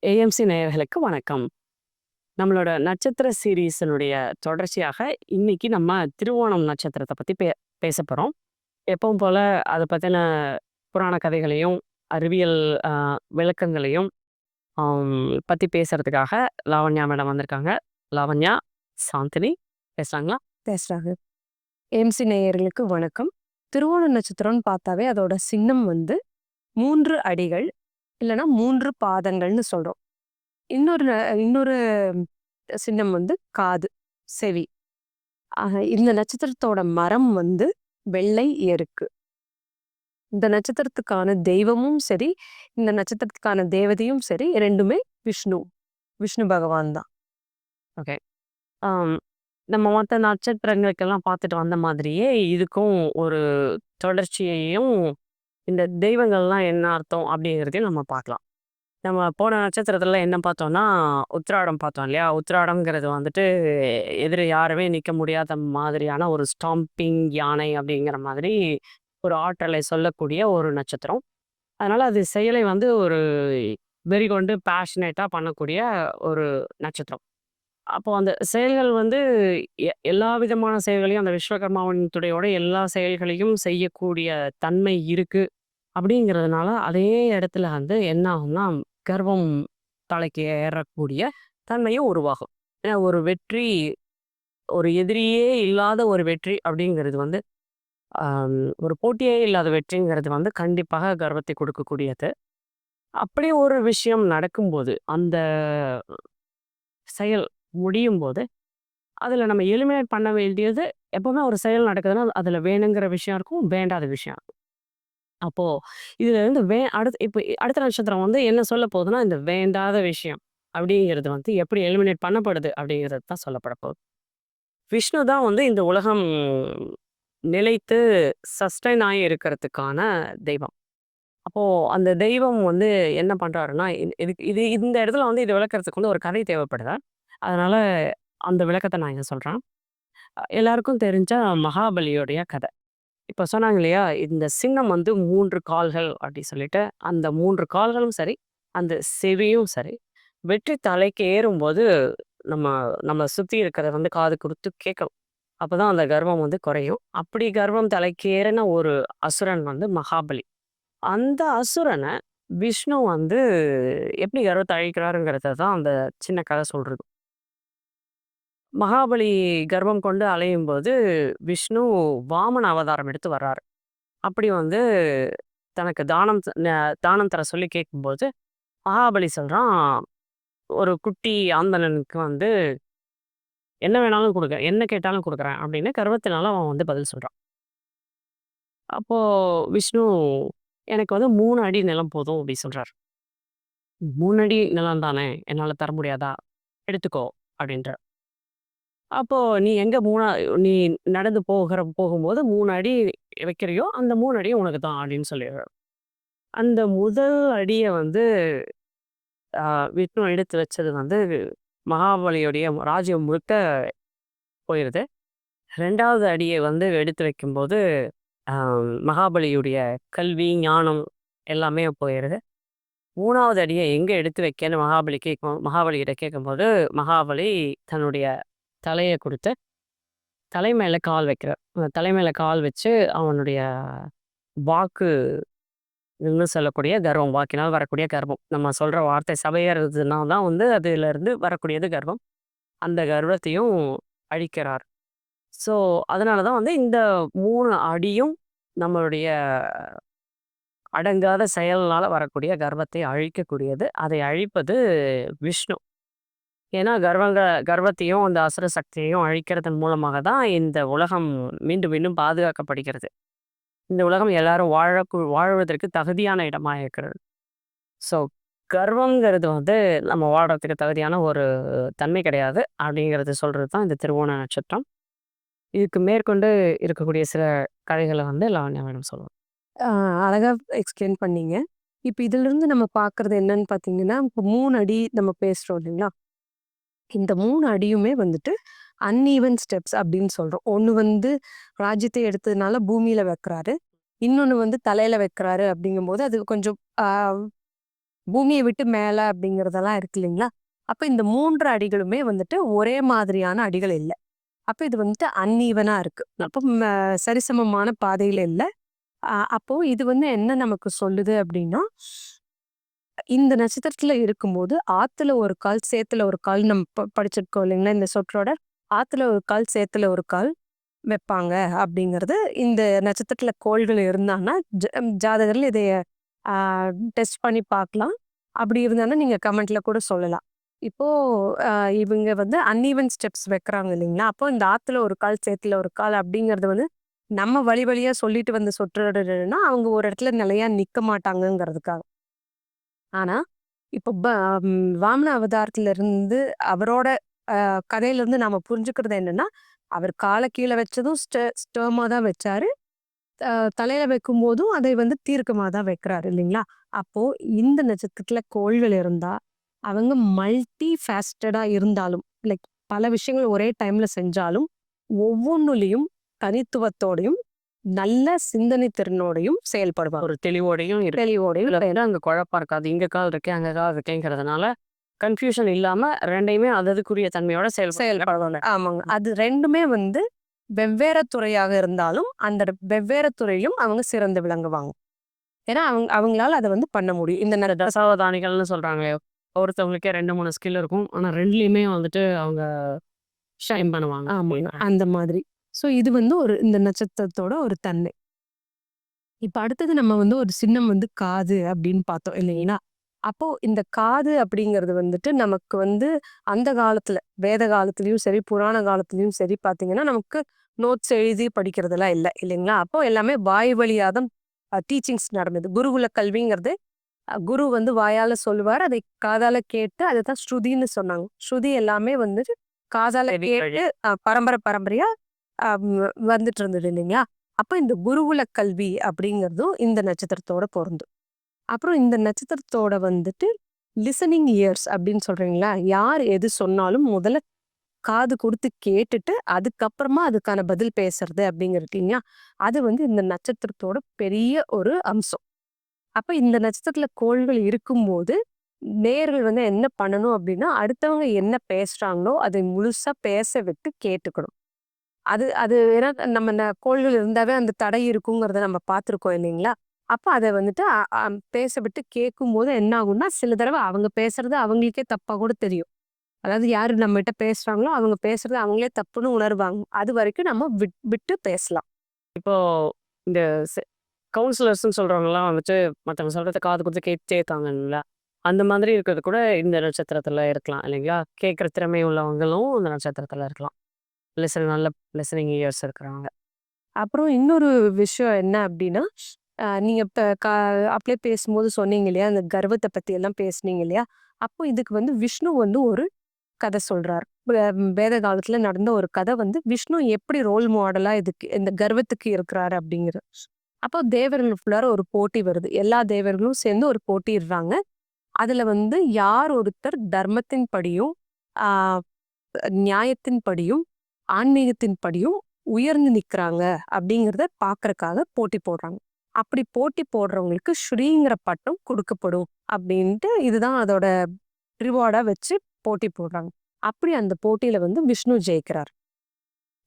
AMC நேயர்களுக்கு வணக்கம். நம்மளோட நட்சத்திர சீரிஸினுடைய தொடர்ச்சியாக இன்னைக்கு நம்ம திருவோணம் நட்சத்திரத்த பத்தி பேசப் போறோம். எப்பவும் போல அத பத்தின புராண கதைகளையும், அறிவியல் அ விளக்கங்களையும் பத்தி பேசுறதுக்காக லாவண்யா மேடம் வந்திருக்காங்க. லாவண்யா, சாந்தினி பேசுறாங்களா? பேசுறாங்க. ஏஎம்சி நேயர்களுக்கு வணக்கம். திருவோண நட்சத்திரம்னு பார்த்தாவே அதோட சின்னம் வந்து 3 அடிகள் இல்லைன்னா 3 பாதங்கள்னு சொல்றோம். இன்னொரு சின்னம் வந்து காது, செவி. இந்த நட்சத்திரத்தோட மரம் வந்து வெள்ளை எருக்கு. இந்த நட்சத்திரத்துக்கான தெய்வமும் சரி, இந்த நட்சத்திரத்துக்கான தேவதையும் சரி, 2மே விஷ்ணு பகவான் தான். ஓகே. ஆம். நம்ம மத்த நட்சத்திரங்களுக்கெல்லாம் பார்த்துட்டு வந்த மாதிரியே, இதுக்கும் ஒரு தொடர்ச்சியையும், இந்த தெய்வங்கள்லாம் என்ன அர்த்தம் அப்படிங்கிறதையும் நம்ம பார்க்கலாம். நம்ம போன நட்சத்திரத்துல என்ன பார்த்தோம்னா, உத்திராடம் பார்த்தோம் இல்லையா? உத்திராடம்ங்கிறது வந்துட்டு, எதிர யாருமே நிக்க முடியாத மாதிரியான ஒரு ஸ்டாம்பிங் யானை அப்படிங்கிற மாதிரி, ஒரு ஆற்றலை சொல்லக்கூடிய ஒரு நட்சத்திரம். அதனால அது செயலை வந்து ஒரு வெறிகொண்டு பேஷனேட்டா பண்ணக்கூடிய ஒரு நட்சத்திரம். அப்போ அந்த செயல்கள் வந்து எல்லா விதமான செயல்களையும் அந்த விஸ்வகர்மாவின் துணையோட எல்லா செயல்களையும் செய்யக்கூடிய தன்மை இருக்கு. அப்படிங்கிறதுனால அதே இடத்துல வந்து என்ன ஆகும்னா, கர்வம் தலைக்கு ஏறக்கூடிய தன்மையும் உருவாகும். ஏன்னா ஒரு வெற்றி, ஒரு எதிரியே இல்லாத ஒரு வெற்றி அப்படிங்கிறது வந்து, ஒரு போட்டியே இல்லாத வெற்றிங்கிறது வந்து கண்டிப்பாக கர்வத்தை கொடுக்கக்கூடியது. அப்படி ஒரு விஷயம் நடக்கும்போது, அந்த செயல் முடியும்போது அதுல நம்ம எலிமினேட் பண்ண வேண்டியது எப்பவுமே ஒரு செயல் நடக்குதுன்னா, அதுல வேணுங்கிற விஷயம் இருக்கும், வேண்டாத விஷயம் இருக்கும். அப்போ இதுல இருந்து இப்ப அடுத்த நட்சத்திரம் வந்து என்ன சொல்லப் போகுதுன்னா, இந்த வேண்டாத விஷயம் அப்படிங்கிறது வந்து எப்படி எலிமினேட் பண்ணப்படுது அப்படிங்கிறது தான் சொல்லப்பட போகுது. விஷ்ணு தான் வந்து இந்த உலகம் நிலைத்து சஸ்டெயின் ஆயி இருக்கிறதுக்கான தெய்வம். அப்போ அந்த தெய்வம் வந்து என்ன பண்றாருன்னா, இந்த இடத்துல வந்து இத விளக்கறதுக்கு வந்து ஒரு கதை தேவைப்படுது. அதனால அந்த விளக்கத்த நான் இங்க சொல்றேன். எல்லாருக்கும் தெரிஞ்ச மகாபலியோடைய கதை. இப்ப சொன்னாங்க இல்லையா, இந்த சிங்கம் வந்து 3 கால்கள் அப்படி சொல்லிட்டு, அந்த 3 கால்களும் சரி, அந்த செவியும் சரி, வெற்றி தலைக்கு ஏறும்போது நம்ம நம்ம சுத்தி இருக்கிறத வந்து காது குடுத்து கேட்கணும். அப்பதான் அந்த கர்வம் வந்து குறையும். அப்படி கர்வம் தலைக்கு ஏறின ஒரு அசுரன் வந்து மகாபலி. அந்த அசுரன விஷ்ணு வந்து எப்படி கர்வத்த அழிக்கிறாருங்கிறத தான் அந்த சின்ன கதை சொல்றது. மகாபலி கர்வம் கொண்டு அலையும்போது, விஷ்ணு வாமன அவதாரம் எடுத்து வர்றாரு. அப்படி வந்து தனக்கு தானம் தர சொல்லி கேட்கும்போது, மகாபலி சொல்றான், "ஒரு குட்டி ஆந்தணனுக்கு வந்து என்ன வேணாலும் குடுக்குறேன். என்ன கேட்டாலும் குடுக்குறேன்." அப்படின்னு கர்வத்தினால அவன் வந்து பதில் சொல்றான். அப்போ விஷ்ணு, "எனக்கு வந்து 3 அடி நிலம் போதும்." அப்படி சொல்றாரு. "3 அடி நிலம் தானே, என்னால தர முடியாதா? எடுத்துக்கோ." அப்படின்றார். அப்போ நீ நடந்து போகும்போது 3 அடி வைக்கிறியோ, அந்த 3 அடியும் உனக்கு தான் அப்படின்னு சொல்லிடுறாரு. அந்த முதல் அடிய வந்து அ விஷ்ணு எடுத்து வச்சது வந்து மகாபலியுடைய ராஜ்யம் முழுக்க போயிருது. 2வது அடிய வந்து எடுத்து வைக்கும்போது, அ மகாபலியுடைய கல்வி, ஞானம் எல்லாமே போயிருது. 3வது அடிய எங்க எடுத்து வைக்கன்னு மகாபலிகிட்ட கேட்கும்போது, மகாபலி தன்னுடைய தலைய குடுத்து தலை மேல கால் வைக்கிறார். அந்த தலை மேல கால் வச்சு அவனுடைய வாக்கு ன்னு சொல்லக்கூடிய கர்வம். வாக்கினால் வரக்கூடிய கர்வம். நம்ம சொல்ற வார்த்தை சபையேறுதுன்னா தான் வந்து அதிலிருந்து வரக்கூடியது கர்வம். அந்த கர்வத்தையும் அழிக்கிறார். ஸோ, அதனால தான் வந்து இந்த 3 அடியும் நம்மளுடைய அடங்காத செயல்னால வரக்கூடிய கர்வத்தை அழிக்கக்கூடியது. அதை அழிப்பது விஷ்ணு. ஏன்னா கர்வத்தையும், அந்த அசுர சக்தியையும் அழிக்கிறதன் மூலமாக தான் இந்த உலகம் மீண்டும் மீண்டும் பாதுகாக்கப்படுகிறது. இந்த உலகம் எல்லாரும் வாழ்வதற்கு தகுதியான இடமா இருக்கிறது. ஸோ, கர்வங்கிறது வந்து நம்ம வாழ்றதுக்கு தகுதியான ஒரு தன்மை கிடையாது. அப்படிங்கிறது சொல்றது தான் இந்த திருவோண நட்சத்திரம். இதுக்கு மேற்கொண்டு இருக்கக்கூடிய சில கதைகள வந்து லாவண்யா மேடம் சொல்லுவாங்க. அ அழகா எக்ஸ்பிளைன் பண்ணீங்க. இப்ப இதிலிருந்து நம்ம பார்க்கறது என்னன்னு பார்த்தீங்கன்னா, இப்ப 3 அடி நம்ம பேசுறோம் இல்லைங்களா? இந்த 3 அடியுமே வந்துட்டு அன்ஈவன் ஸ்டெப்ஸ் அப்படின்னு சொல்றோம். ஒண்ணு வந்து ராஜ்யத்தை எடுத்ததுனால பூமியில வைக்கிறாரு. இன்னொன்னு வந்து தலையில வைக்கிறாரு அப்படிங்கும்போது, அது கொஞ்சம் பூமிய விட்டு மேல அப்படிங்கிறதெல்லாம் இருக்கு இல்லைங்களா? அப்ப இந்த 3 அடிகளுமே வந்துட்டு ஒரே மாதிரியான அடிகள் இல்ல. அப்ப இது வந்துட்டு அன்ஈவனா இருக்கு. அப்ப சரிசமமான பாதையில இல்ல. அப்போ இது வந்து என்ன நமக்கு சொல்லுது அப்படின்னா, இந்த நட்சத்திரத்துல இருக்கும்போது, "ஆத்துல ஒரு கால், சேத்துல ஒரு கால்" நம்ம படிச்சிருக்கோம் இல்லைங்களா? இந்த சொற்றொடர். "ஆத்துல ஒரு கால், சேத்துல ஒரு கால் வைப்பாங்க" அப்படிங்கிறது இந்த நட்சத்திரத்துல கோள்கள் இருந்தான்னா, ஜாதகர்ல இதைய ஆ டெஸ்ட் பண்ணி பார்க்கலாம். அப்படி இருந்தான்னா, நீங்க கமெண்ட்ல கூட சொல்லலாம். இப்போ அ இவங்க வந்து அன்ஈவன் ஸ்டெப்ஸ் வைக்கிறாங்க இல்லைங்களா? அப்போ இந்த "ஆத்துல ஒரு கால், சேத்துல ஒரு கால்" அப்படிங்கிறது வந்து நம்ம வழி வழியா சொல்லிட்டு வந்த சொற்றொடர்னா, அவங்க ஒரு இடத்துல நிலையா நிக்க மாட்டாங்கங்கிறதுக்காக. ஆனா, இப்போ வாமன அவதாரத்துல இருந்து அவரோட கதையிலருந்து நாம புரிஞ்சுக்கிறது என்னன்னா, அவர் கால கீழ வச்சதும் ஸ்டெர்மா தான் வச்சாரு. அ தலையில வைக்கும்போதும் அதை வந்து தீர்க்கமா தான் வைக்கிறாரு இல்லைங்களா? அப்போ இந்த நட்சத்திரத்துல கோள்கள் இருந்தா, அவங்க மல்டி ஃபேஸ்டடா இருந்தாலும், லைக் பல விஷயங்கள் ஒரே டைம்ல செஞ்சாலும், ஒவ்வொன்னுலயும் தனித்துவத்தோடையும், நல்ல சிந்தனை திறனோடையும் செயல்படுவாங்க. ஒரு தெளிவோடையும் இருக்கு. தெளிவோடையும் இதுல வந்து அங்க குழப்பம் இருக்காது. இங்க கால் இருக்கு, அங்க கால் இருக்கேங்கிறதுனால, கன்ஃப்யூஷன் இல்லாம 2யுமே அததுக்குரிய தன்மையோட செயல்படுவாங்க. ஆமாங்க. அது 2மே வந்து வெவ்வேறு துறையாக இருந்தாலும், அந்த வெவ்வேறு துறையிலும் அவங்க சிறந்து விளங்குவாங்க. ஏன்னா, அவங்களால அத வந்து பண்ண முடியும். இந்த இந்த தசாவதானிகள்னு சொல்றாங்களே, ஒருத்தவங்களுக்கே 2, 3 ஸ்கில் இருக்கும். ஆனா 2லயுமே வந்துட்டு அவங்க ஷைன் பண்ணுவாங்க. ஆமாங்க. அந்த மாதிரி. ஸோ இது வந்து இந்த நட்சத்திரத்தோட ஒரு தன்மை. இப்ப அடுத்தது நம்ம வந்து ஒரு சின்னம் வந்து காது அப்படின்னு பார்த்தோம் இல்லைங்களா? அப்போ இந்த காது அப்படிங்கிறது வந்துட்டு நமக்கு வந்து அந்த காலத்துல, வேத காலத்துலயும் சரி, புராண காலத்துலயும் சரி பார்த்தீங்கன்னா, நமக்கு நோட்ஸ் எழுதி படிக்கிறதெல்லாம் இல்ல இல்லைங்களா? அப்போ எல்லாமே வாய் வழியா தான் டீச்சிங்ஸ் நடந்தது. குருகுல கல்விங்கிறது குரு வந்து வாயால சொல்லுவாரு. அதை காதால கேட்டு அததான் ஸ்ருதின்னு சொன்னாங்க. ஸ்ருதி எல்லாமே வந்துட்டு காதால செவி வழி. கேட்டு பரம்பரை பரம்பரையா வந்துட்டு இருந்தது இல்லைங்களா? அப்ப இந்த குருகுல கல்வி அப்படிங்கிறதும் இந்த நட்சத்திரத்தோட பொருந்தும். அப்புறம் இந்த நட்சத்திரத்தோட வந்துட்டு லிசனிங் இயர்ஸ் அப்படின்னு சொல்றீங்களா? யார் எது சொன்னாலும் முதல்ல காது குடுத்து கேட்டுட்டு, அதுக்கப்புறமா அதுக்கான பதில் பேசுறது அப்படிங்கிறது இருக்கு இல்லையா? அது வந்து இந்த நட்சத்திரத்தோட பெரிய ஒரு அம்சம். அப்ப இந்த நட்சத்திரத்துல கோள்கள் இருக்கும்போது, நேயர்கள் வந்து என்ன பண்ணணும் அப்படின்னா, அடுத்தவங்க என்ன பேசுறாங்களோ, அதை முழுசா பேச விட்டு கேட்டுக்கணும். அது அது ஏன்னா நம்ம கோள்கள் இருந்தாவே அந்த தடை இருக்குங்கிறத நம்ம பார்த்துருக்கோம் இல்லைங்களா? அப்ப அத வந்துட்டு அ அ பேச விட்டு கேட்கும்போது என்ன ஆகும்னா, சில தடவ அவங்க பேசுறது அவங்களுக்கே தப்பா கூட தெரியும். அதாவது யாரு நம்மகிட்ட பேசுறாங்களோ, அவங்க பேசுறது அவங்களே தப்புன்னு உணர்வாங்க. அதுவரைக்கும் நம்ம விட்டு பேசலாம். இப்போ இந்த செ கவுன்சிலர்ஸ்ன்னு சொல்றவங்கலாம் வந்துட்டு மத்தவங்க சொல்றத காது குடுத்து கேட்டுட்டே இருக்காங்கல்ல. அந்த மாதிரி இருக்கிறது கூட இந்த நட்சத்திரத்துல இருக்கலாம் இல்லைங்களா? கேட்கிற திறமை உள்ளவங்களும் இந்த நட்சத்திரத்துல இருக்கலாம். நல்ல லிசனிங் இயர்ஸ் இருக்கிறவங்க. அப்புறம் இன்னொரு விஷயம் என்ன அப்டின்னா, நீங்க இப்ப அப்பலே பேசும்போது சொன்னீங்க இல்லையா? அந்த கர்வத்த பத்தி எல்லாம் பேசுனீங்க இல்லையா? அப்போ இதுக்கு வந்து விஷ்ணு வந்து ஒரு கதை சொல்றார். வேத காலத்துல நடந்த ஒரு கதை வந்து விஷ்ணு எப்படி ரோல் மாடலா இதுக்கு இந்த கர்வத்துக்கு இருக்கிறாரு அப்படிங்கிறது. அப்போ தேவர்களுக்குள்ளார ஒரு போட்டி வருது. எல்லா தேவர்களும் சேர்ந்து ஒரு போட்டியிடுறாங்க. அதுல வந்து யார் ஒருத்தர் தர்மத்தின் படியும், ஆ நியாயத்தின் படியும், ஆன்மீகத்தின் படியும் உயர்ந்து நிக்கிறாங்க அப்படிங்கிறத பார்க்கறக்காக போட்டி போடுறாங்க. அப்படி போட்டி போடுறவங்களுக்கு ஸ்ரீங்கிற பட்டம் குடுக்கப்படும் அப்படின்ட்டு இதுதான் அதோட ரிவார்டா வச்சு போட்டி போடுறாங்க. அப்படி அந்த போட்டியில வந்து விஷ்ணு ஜெயிக்கிறார்.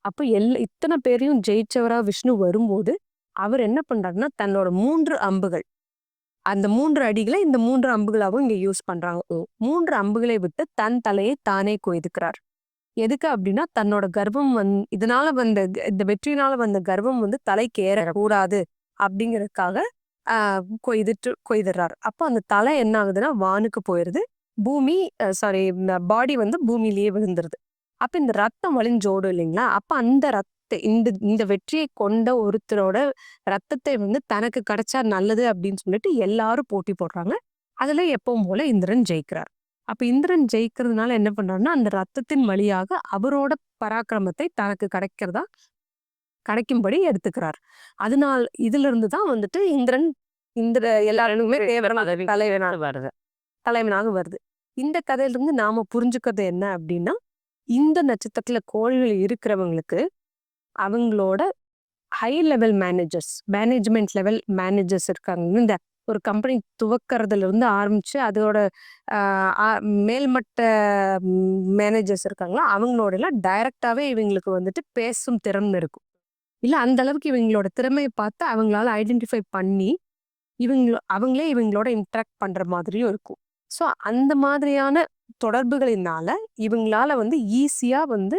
அப்ப இத்தன பேரையும் ஜெயிச்சவரா விஷ்ணு வரும்போது, அவர் என்ன பண்றாருன்னா, தன்னோட 3 அம்புகள் அந்த 3 அடிகள இந்த 3 அம்புகளாவும் இங்க யூஸ் பண்றாங்க. 3 அம்புகளை விட்டு தன் தலையை தானே கொய்துக்கிறார். எதுக்கு அப்டின்னா, தன்னோட கர்வம் இதனால வந்த இந்த வெற்றியினால வந்த கர்வம் வந்து தலைக்கு ஏறக்கூடாது அப்டிங்கிறதுக்காக ஆ கொய்துடுறார். அப்போ அந்த தலை என்ன ஆகுதுன்னா, வானுக்கு போயிருது. பூமி சாரி பாடி வந்து பூமியிலேயே விழுந்துருது. அப்ப இந்த ரத்தம் வழிஞ்சோடும் இல்லைங்களா? அப்ப அந்த இந்த இந்த வெற்றியை கொண்ட ஒருத்தரோட ரத்தத்தை வந்து தனக்கு கிடைச்சா நல்லது அப்படின்னு சொல்லிட்டு எல்லாரும் போட்டி போடுறாங்க. அதுல எப்பவும் போல இந்திரன் ஜெயிக்கிறார். அப்ப இந்திரன் ஜெயிக்கிறதுனால என்ன பண்றாருன்னா, அந்த ரத்தத்தின் வழியாக அவரோட பராக்கிரமத்தை தனக்கு கிடைக்கும்படி எடுத்துக்கிறார். அதனால் இதிலிருந்து தான் வந்துட்டு இந்திரன் எல்லாருக்குமே தேவரான தலைவனா வருது. தலைவனாக வருது. இந்த கதையிலிருந்து நாம புரிஞ்சுக்கிறது என்ன அப்படின்னா, இந்த நட்சத்திரத்துல கோள்கள் இருக்கிறவங்களுக்கு அவங்களோட high level management level managers இருக்காங்க. இந்த ஒரு கம்பெனி துவக்கறதுல இருந்து ஆரம்பிச்சு அதோட மேல்மட்ட மேனேஜர்ஸ் இருக்காங்களா, அவங்களோட எல்லாம் டைரக்டாவே இவங்களுக்கு வந்துட்டு பேசும் திறன் இருக்கும். இல்ல அந்த அளவுக்கு இவங்களோட திறமைய பார்த்து அவங்களால ஐடென்டிஃபை பண்ணி, அவங்களே இவங்களோட இன்டராக்ட் பண்ற மாதிரியும் இருக்கும். ஸோ அந்த மாதிரியான தொடர்புகளினால இவங்களால வந்து ஈஸியா வந்து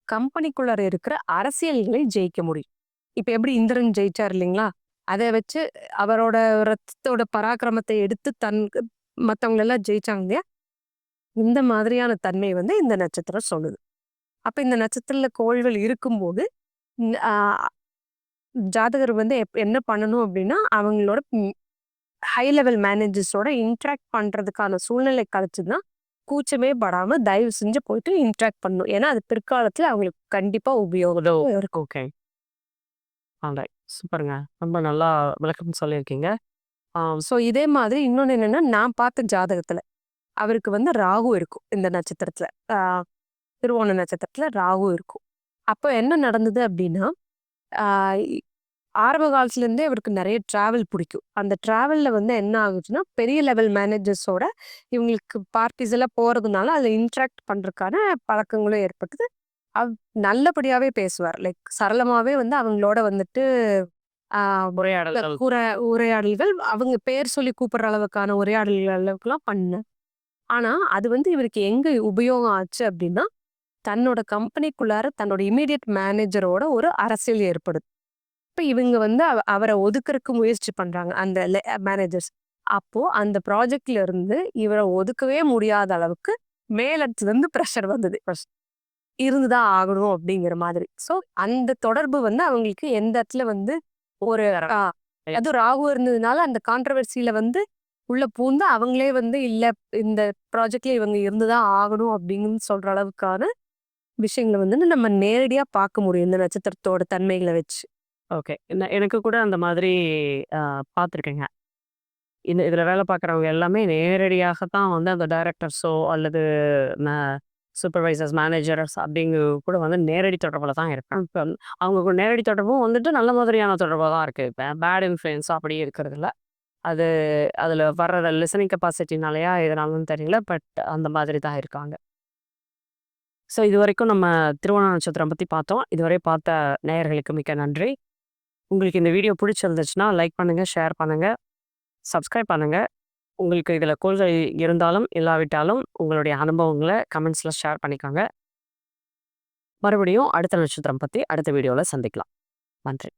கம்பெனிக்குள்ளார இருக்கிற அரசியல்களை ஜெயிக்க முடியும். இப்ப எப்படி இந்திரன் ஜெயிச்சார் இல்லைங்களா? அத வச்சு அவரோட ரத்தத்தோட பராக்கிரமத்தை எடுத்து மத்தவங்க எல்லாம் ஜெயிச்சாங்க இல்லையா? இந்த மாதிரியான தன்மை வந்து இந்த நட்சத்திரம் சொல்லுது. அப்ப இந்த நட்சத்திரத்துல கோள்கள் இருக்கும்போது, ஆ ஜாதகர் வந்து என்ன பண்ணணும் அப்படின்னா, அவங்களோட ஹை லெவல் மேனேஜர்ஸோட இன்டராக்ட் பண்றதுக்கான சூழ்நிலை கிடைச்சுதுன்னா, கூச்சமே படாம தயவு செஞ்சு போயிட்டு இன்டராக்ட் பண்ணணும். ஏன்னா, அது பிற்காலத்துல அவங்களுக்கு கண்டிப்பா உபயோகம் இருக்கும். ஓகே. ஆல்ரைட். சூப்பருங்க. ரொம்ப நல்லா விளக்கம் சொல்லியிருக்கீங்க. ஸோ இதே மாதிரி இன்னொன்னு என்னன்னா, நான் பார்த்த ஜாதகத்துல, அவருக்கு வந்து ராகு இருக்கும் இந்த நட்சத்திரத்துல. ஆ திருவோண நட்சத்திரத்துல ராகு இருக்கும். அப்போ என்ன நடந்தது அப்படின்னா, ஆ இ ஆரம்ப காலத்துல இருந்தே அவருக்கு நெறைய டிராவல் பிடிக்கும். அந்த டிராவல்ல வந்து என்ன ஆகுச்சுன்னா, பெரிய லெவல் மேனேஜர்ஸோட இவங்களுக்கு பார்ட்டிஸ் எல்லாம் போறதுனால, அதுல இன்டராக்ட் பண்றதுக்கான பழக்கங்களும் ஏற்பட்டது. அவ் நல்லபடியாவே பேசுவார். லைக் சரளமாவே வந்து அவங்களோட வந்துட்டு ஆ உரையாடல்கள். உரையாடல்கள் அவங்க பேர் சொல்லி கூப்பிடுற அளவுக்கான உரையாடல்கள் அளவுக்குலாம் பண்ணார். ஆனா, அது வந்து இவருக்கு எங்க உபயோகம் ஆச்சு அப்டின்னா, தன்னோட கம்பெனிக்குள்ளார தன்னோட இம்மீடியேட் மேனேஜரோட ஒரு அரசியல் ஏற்படுது. இப்ப இவங்க வந்து அவர ஒதுக்குறக்கு முயற்சி பண்றாங்க. அந்த மேனேஜர்ஸ். அப்போ அந்த ப்ராஜெக்ட்ல இருந்து இவர ஒதுக்கவே முடியாத அளவுக்கு மேலிடத்துல இருந்து பிரஷர் வந்தது. இருந்து தான் ஆகணும் அப்படிங்கிற மாதிரி. ஸோ அந்த தொடர்பு வந்து அவங்களுக்கு எந்த இடத்துல வந்து ஒரு ஆ அதுவும் ராகு இருந்ததுனால அந்த கான்ட்ரோவர்சில வந்து உள்ள பூந்து அவங்களே வந்து இல்ல இந்த ப்ராஜெக்ட்ல இவங்க இருந்து தான் ஆகணும் அப்படின்னு சொல்ற அளவுக்கான விஷயங்கள வந்து நம்ம நேரடியா பார்க்க முடியும் இந்த நட்சத்திரத்தோட தன்மைகள வச்சு. ஓகே. எனக்கு கூட அந்த மாதிரி அ பார்த்துருக்கேங்க. இதுல வேலை பார்க்குறவங்க எல்லாமே நேரடியாக தான் வந்து அந்த டைரக்டர்ஸோ அல்லது ம சூப்பர்வைசர்ஸ், மேனேஜர்ஸ் அப்படிங்க கூட வந்து நேரடி தொடர்புல தான் இருக்காங்க. இப்ப அவங்க கூட நேரடி தொடர்பும் வந்துட்டு நல்ல மாதிரியான தொடர்பா தான் இருக்கு. இப்ப பேட் இன்ஃப்ளூயன்ஸ் அப்படி இருக்கிறதில்ல. அது அதில வர்ற லிசனிங் கெப்பாசிட்டினாலயா எதனாலன்னு தெரியல. பட் அந்த மாதிரி தான் இருக்காங்க. ஸோ இதுவரைக்கும் நம்ம திருவோண நட்சத்திரம் பத்தி பார்த்தோம். இதுவரை பார்த்த நேயர்களுக்கு மிக்க நன்றி. உங்களுக்கு இந்த வீடியோ பிடிச்சிருந்துச்சுன்னா லைக் பண்ணுங்க, ஷேர் பண்ணுங்க, சப்ஸ்கிரைப் பண்ணுங்க. உங்களுக்கு இதில கோள்கள் இருந்தாலும், இல்லாவிட்டாலும் உங்களுடைய அனுபவங்கள கமெண்ட்ஸ்ல ஷேர் பண்ணிக்கோங்க. மறுபடியும் அடுத்த நட்சத்திரம் பத்தி அடுத்த வீடியோல சந்திக்கலாம். நன்றி.